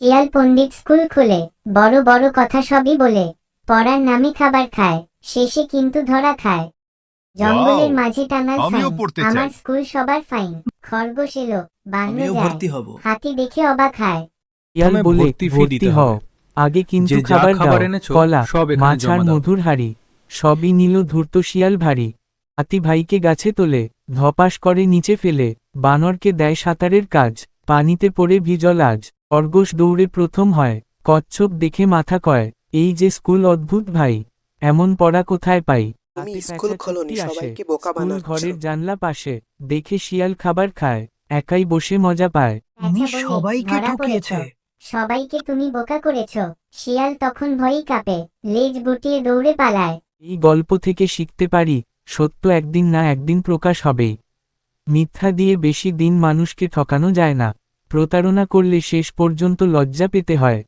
শিয়াল পণ্ডিত স্কুল খুলে, বড় বড় কথা সবই বলে, পড়ার নামে খাবার খায়, শেষে কিন্তু ধরা খায়। জঙ্গলের ওয়াও, মাঝে টাঙাল আমিও সাইন, পড়তে আমার চাই। স্কুল সবার ফাইন। খরগোশ এলো, বানলো আমিও যায়, ভর্তি হব। হাতি দেখে অবাক হয়। শিয়াল প্রথমে বলে, ভর্তি ফি ভর্তি দিতে হও, হবে। আগে কিন্তু যে যা খাবার খাবার দাও, এনেছো, কলা, সব এখানে মাছ আর জমা দাও। মধুর হাড়ি। সবই নিল ধূর্ত শিয়াল ভারী। হাতি ভাইকে গাছে তোলে, ধপাস করে নিচে ফেলে, বানরকে দেয় সাঁতারের কাজ, পানিতে পড়ে ভিজল আজ। খরগোশ দৌড়ে প্রথম হয়, কচ্ছপ দেখে মাথা কয়, এই যে স্কুল অদ্ভুত ভাই, এমন পড়া কোথায় পাই। তুমি হাতে স্কুল প্যাঁচা খোলনি, চুপটি আসে, সবাইকে বোকা স্কুল বানাচ্ছ। ঘরের জানলা পাশে, দেখে শিয়াল খাবার খায়, একাই বসে মজা পায়। আচ্ছা বলে, সবাইকে ধরা পড়েছ, ঠকিয়েছে। সবাইকে তুমি বোকা করেছ। শিয়াল তখন ভয়েই কাঁপে, লেজ গুটিয়ে দৌড়ে পালায়। এই গল্প থেকে শিখতে পারি, সত্য একদিন না একদিন প্রকাশ হবেই। মিথ্যা দিয়ে বেশি দিন মানুষকে ঠকানো যায় না, প্রতারণা করলে শেষ পর্যন্ত লজ্জা পেতে হয়।